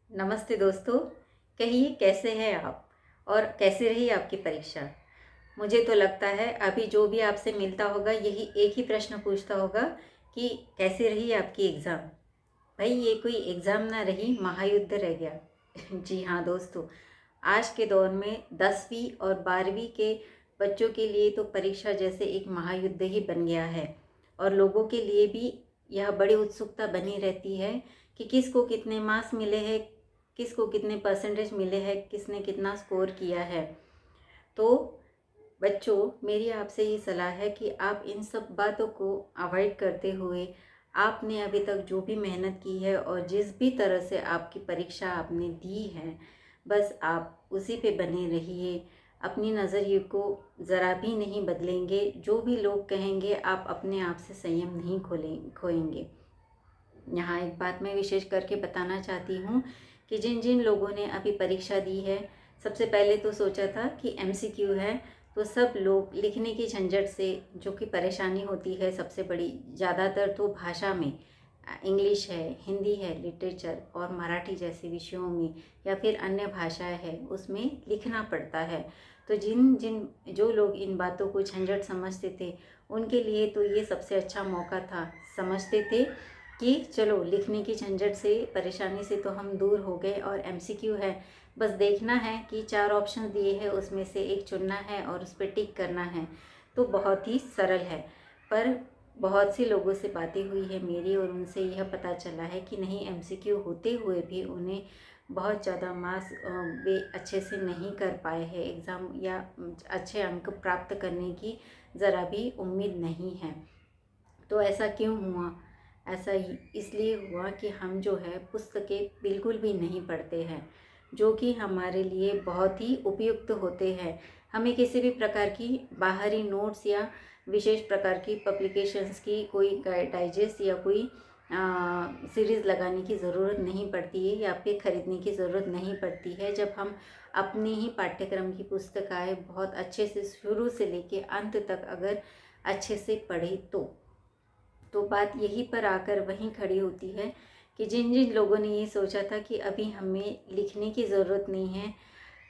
नमस्ते दोस्तों। कहिए कैसे हैं आप और कैसे रही आपकी परीक्षा। मुझे तो लगता है अभी जो भी आपसे मिलता होगा यही एक ही प्रश्न पूछता होगा कि कैसे रही आपकी एग्ज़ाम। भाई ये कोई एग्ज़ाम ना रही, महायुद्ध रह गया। जी हाँ दोस्तों, आज के दौर में 10वीं और 12वीं के बच्चों के लिए तो परीक्षा जैसे एक महायुद्ध ही बन गया है। और लोगों के लिए भी यह बड़ी उत्सुकता बनी रहती है कि किसको कितने मार्क्स मिले हैं, किसको कितने परसेंटेज मिले हैं, किसने कितना स्कोर किया है। तो बच्चों, मेरी आपसे ये सलाह है कि आप इन सब बातों को अवॉइड करते हुए आपने अभी तक जो भी मेहनत की है और जिस भी तरह से आपकी परीक्षा आपने दी है, बस आप उसी पे बने रहिए। अपनी नज़रिए को ज़रा भी नहीं बदलेंगे। जो भी लोग कहेंगे आप अपने आप से संयम नहीं खोएंगे। यहाँ एक बात मैं विशेष करके बताना चाहती हूँ कि जिन जिन लोगों ने अभी परीक्षा दी है, सबसे पहले तो सोचा था कि एमसीक्यू है, तो सब लोग लिखने की झंझट से जो कि परेशानी होती है सबसे बड़ी, ज़्यादातर तो भाषा में इंग्लिश है, हिंदी है, लिटरेचर और मराठी जैसे विषयों में या फिर अन्य भाषाएं है उसमें लिखना पड़ता है। तो जिन जिन जो लोग इन बातों को झंझट समझते थे उनके लिए तो ये सबसे अच्छा मौका था। समझते थे कि चलो लिखने की झंझट से, परेशानी से तो हम दूर हो गए और एमसीक्यू है, बस देखना है कि 4 ऑप्शन दिए हैं उसमें से एक चुनना है और उस पर टिक करना है। तो बहुत ही सरल है। पर बहुत से लोगों से बातें हुई है मेरी और उनसे यह पता चला है कि नहीं, एमसीक्यू होते हुए भी उन्हें बहुत ज़्यादा मार्क्स वे अच्छे से नहीं कर पाए हैं एग्ज़ाम, या अच्छे अंक प्राप्त करने की ज़रा भी उम्मीद नहीं है। तो ऐसा क्यों हुआ? ऐसा इसलिए हुआ कि हम जो है पुस्तकें बिल्कुल भी नहीं पढ़ते हैं, जो कि हमारे लिए बहुत ही उपयुक्त होते हैं। हमें किसी भी प्रकार की बाहरी नोट्स या विशेष प्रकार की पब्लिकेशंस की कोई डाइजेस्ट या कोई सीरीज़ लगाने की ज़रूरत नहीं पड़ती है या फिर ख़रीदने की ज़रूरत नहीं पड़ती है। जब हम अपने ही पाठ्यक्रम की पुस्तकें बहुत अच्छे से शुरू से लेके अंत तक अगर अच्छे से पढ़े तो बात यहीं पर आकर वहीं खड़ी होती है कि जिन जिन लोगों ने ये सोचा था कि अभी हमें लिखने की ज़रूरत नहीं है,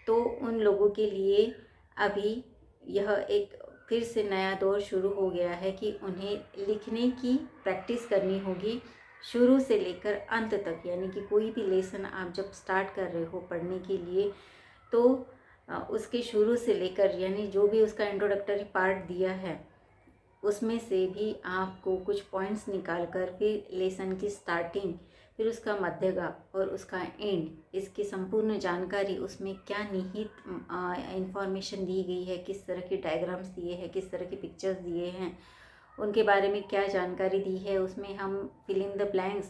तो उन लोगों के लिए अभी यह एक फिर से नया दौर शुरू हो गया है कि उन्हें लिखने की प्रैक्टिस करनी होगी शुरू से लेकर अंत तक। यानी कि कोई भी लेसन आप जब स्टार्ट कर रहे हो पढ़ने के लिए, तो उसके शुरू से लेकर, यानी जो भी उसका इंट्रोडक्टरी पार्ट दिया है उसमें से भी आपको कुछ पॉइंट्स निकाल कर फिर लेसन की स्टार्टिंग, फिर उसका मध्यगा और उसका एंड, इसकी संपूर्ण जानकारी, उसमें क्या निहित इंफॉर्मेशन दी गई है, किस तरह के डायग्राम्स दिए हैं, किस तरह के पिक्चर्स दिए हैं, उनके बारे में क्या जानकारी दी है, उसमें हम fill in the blanks,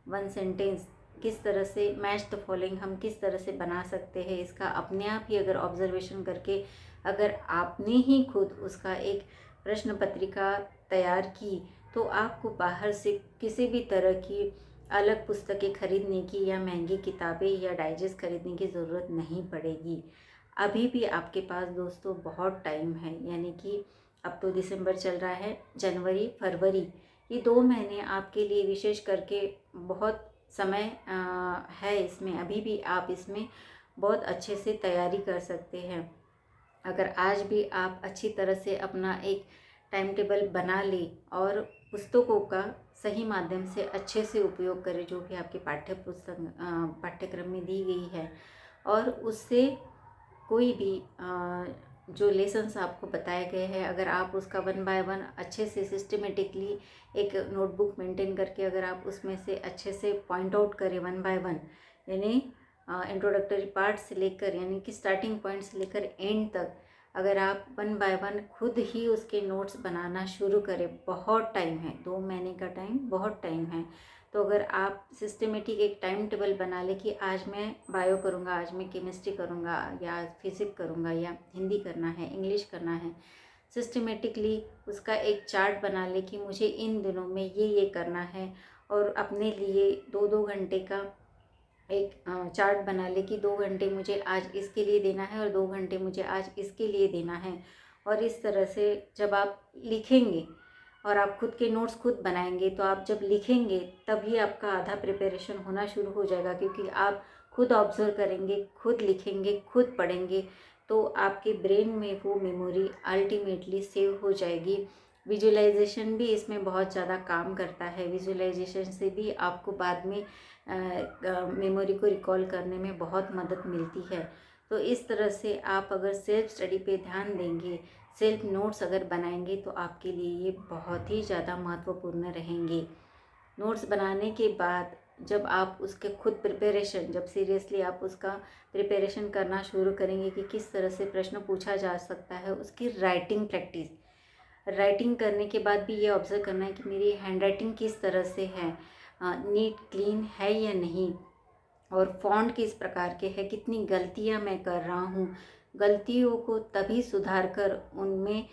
one sentence किस तरह से, मैच द फॉलोइंग हम किस तरह से बना सकते हैं, इसका अपने आप ही अगर ऑब्जर्वेशन करके अगर आपने ही खुद उसका एक प्रश्न पत्रिका तैयार की, तो आपको बाहर से किसी भी तरह की अलग पुस्तकें खरीदने की या महंगी किताबें या डाइजेस्ट खरीदने की ज़रूरत नहीं पड़ेगी। अभी भी आपके पास दोस्तों बहुत टाइम है। यानी कि अब तो दिसंबर चल रहा है, जनवरी फरवरी, ये 2 महीने आपके लिए विशेष करके बहुत समय है। इसमें अभी भी आप इसमें बहुत अच्छे से तैयारी कर सकते हैं। अगर आज भी आप अच्छी तरह से अपना एक टाइम टेबल बना लें और पुस्तकों का सही माध्यम से अच्छे से उपयोग करें, जो भी आपके पाठ्यक्रम में दी गई है, और उससे कोई भी जो लेसन्स आपको बताए गए हैं, अगर आप उसका 1 बाय 1 अच्छे से सिस्टमेटिकली एक नोटबुक मेंटेन करके अगर आप उसमें से अच्छे से पॉइंट आउट करें 1 बाय 1, यानी इंट्रोडक्टरी पार्ट से लेकर, यानी कि स्टार्टिंग पॉइंट से लेकर एंड तक, अगर आप 1 बाय 1 खुद ही उसके नोट्स बनाना शुरू करें, बहुत टाइम है, 2 महीने का टाइम बहुत टाइम है। तो अगर आप सिस्टमेटिक एक टाइम टेबल बना ले कि आज मैं बायो करूँगा, आज मैं केमिस्ट्री करूँगा, या आज फिजिक्स करूँगा, या हिंदी करना है, इंग्लिश करना है, सिस्टमेटिकली उसका एक चार्ट बना ले कि मुझे इन दिनों में ये करना है, और अपने लिए 2-2 घंटे का एक चार्ट बना ले कि 2 घंटे मुझे आज इसके लिए देना है और 2 घंटे मुझे आज इसके लिए देना है। और इस तरह से जब आप लिखेंगे और आप खुद के नोट्स खुद बनाएंगे, तो आप जब लिखेंगे तभी आपका आधा प्रिपरेशन होना शुरू हो जाएगा, क्योंकि आप खुद ऑब्जर्व करेंगे, खुद लिखेंगे, खुद पढ़ेंगे, तो आपके ब्रेन में वो मेमोरी अल्टीमेटली सेव हो जाएगी। विजुअलाइजेशन भी इसमें बहुत ज़्यादा काम करता है। विजुअलाइजेशन से भी आपको बाद में मेमोरी को रिकॉल करने में बहुत मदद मिलती है। तो इस तरह से आप अगर सेल्फ स्टडी पे ध्यान देंगे, सेल्फ नोट्स अगर बनाएंगे, तो आपके लिए ये बहुत ही ज़्यादा महत्वपूर्ण रहेंगे। नोट्स बनाने के बाद जब आप उसके खुद प्रिपरेशन, जब सीरियसली आप उसका प्रिपरेशन करना शुरू करेंगे कि किस तरह से प्रश्न पूछा जा सकता है, उसकी राइटिंग प्रैक्टिस, राइटिंग करने के बाद भी ये ऑब्ज़र्व करना है कि मेरी हैंडराइटिंग किस तरह से है, नीट क्लीन है या नहीं, और फ़ॉन्ट किस प्रकार के है, कितनी गलतियां मैं कर रहा हूँ। गलतियों को तभी सुधार कर उनमें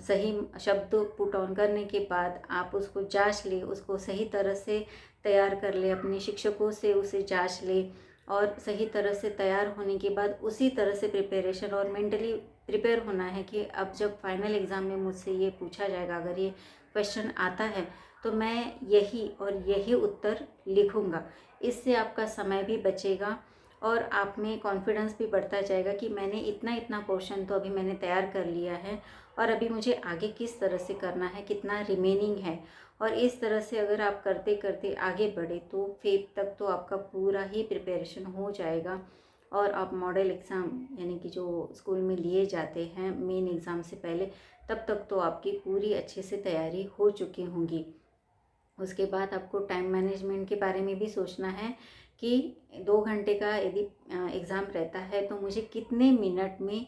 सही शब्द पुट ऑन करने के बाद आप उसको जांच ले, उसको सही तरह से तैयार कर ले, अपने शिक्षकों से उसे जांच ले, और सही तरह से तैयार होने के बाद उसी तरह से प्रिपरेशन और मेंटली प्रिपेयर होना है कि अब जब फाइनल एग्ज़ाम में मुझसे ये पूछा जाएगा, अगर ये क्वेश्चन आता है तो मैं यही और यही उत्तर लिखूँगा। इससे आपका समय भी बचेगा और आप में कॉन्फिडेंस भी बढ़ता जाएगा कि मैंने इतना इतना पोर्शन तो अभी मैंने तैयार कर लिया है, और अभी मुझे आगे किस तरह से करना है, कितना रिमेनिंग है। और इस तरह से अगर आप करते करते आगे बढ़े तो फेब तक तो आपका पूरा ही प्रिपरेशन हो जाएगा, और आप मॉडल एग्ज़ाम यानी कि जो स्कूल में लिए जाते हैं मेन एग्ज़ाम से पहले, तब तक तो आपकी पूरी अच्छे से तैयारी हो चुकी होंगी। उसके बाद आपको टाइम मैनेजमेंट के बारे में भी सोचना है कि 2 घंटे का यदि एग्ज़ाम रहता है तो मुझे कितने मिनट में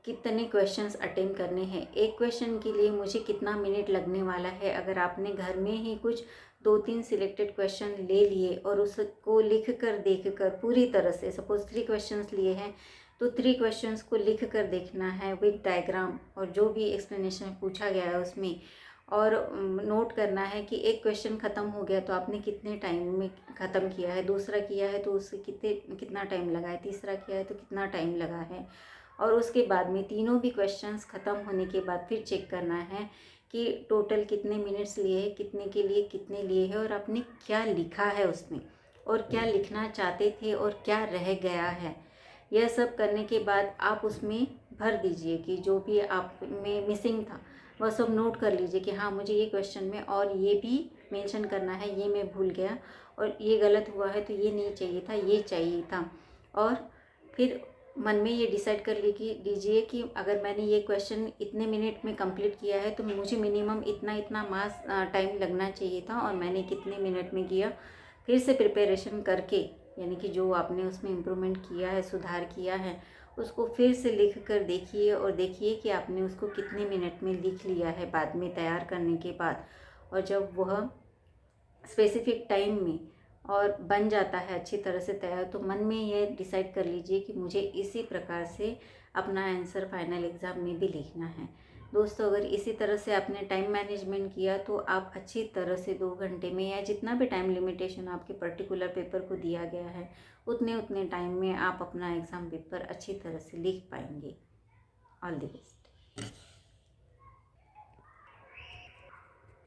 कितने क्वेश्चंस अटेम्प्ट करने हैं, एक क्वेश्चन के लिए मुझे कितना मिनट लगने वाला है। अगर आपने घर में ही कुछ 2-3 सिलेक्टेड क्वेश्चन ले लिए और उसको लिख कर देख कर पूरी तरह से, सपोज 3 क्वेश्चंस लिए हैं तो 3 क्वेश्चंस को लिख कर देखना है विद डायग्राम, और जो भी एक्सप्लेनेशन पूछा गया है उसमें, और नोट करना है कि एक क्वेश्चन ख़त्म हो गया तो आपने कितने टाइम में ख़त्म किया है, दूसरा किया है तो उससे कितना टाइम लगा है, तीसरा किया है तो कितना टाइम लगा है। और उसके बाद में तीनों भी क्वेश्चंस ख़त्म होने के बाद फिर चेक करना है कि टोटल कितने मिनट्स लिए हैं, कितने के लिए कितने लिए हैं, और आपने क्या लिखा है उसमें, और क्या लिखना चाहते थे और क्या रह गया है। यह सब करने के बाद आप उसमें भर दीजिए कि जो भी आप में मिसिंग था वह सब नोट कर लीजिए कि हाँ मुझे ये क्वेश्चन में और ये भी मेंशन करना है, ये मैं भूल गया, और ये गलत हुआ है तो ये नहीं चाहिए था, ये चाहिए था। और फिर मन में ये डिसाइड कर लीजिए कि अगर मैंने ये क्वेश्चन इतने मिनट में कंप्लीट किया है तो मुझे मिनिमम इतना इतना मास टाइम लगना चाहिए था, और मैंने कितने मिनट में किया। फिर से प्रिपरेशन करके, यानी कि जो आपने उसमें इम्प्रूवमेंट किया है, सुधार किया है, उसको फिर से लिख कर देखिए, और देखिए कि आपने उसको कितने मिनट में लिख लिया है बाद में तैयार करने के बाद। और जब वह स्पेसिफिक टाइम में और बन जाता है अच्छी तरह से तैयार, तो मन में यह डिसाइड कर लीजिए कि मुझे इसी प्रकार से अपना आंसर फाइनल एग्ज़ाम में भी लिखना है। दोस्तों, अगर इसी तरह से आपने टाइम मैनेजमेंट किया तो आप अच्छी तरह से 2 घंटे में, या जितना भी टाइम लिमिटेशन आपके पर्टिकुलर पेपर को दिया गया है, उतने टाइम में आप अपना एग्ज़ाम पेपर अच्छी तरह से लिख पाएंगे। All the best.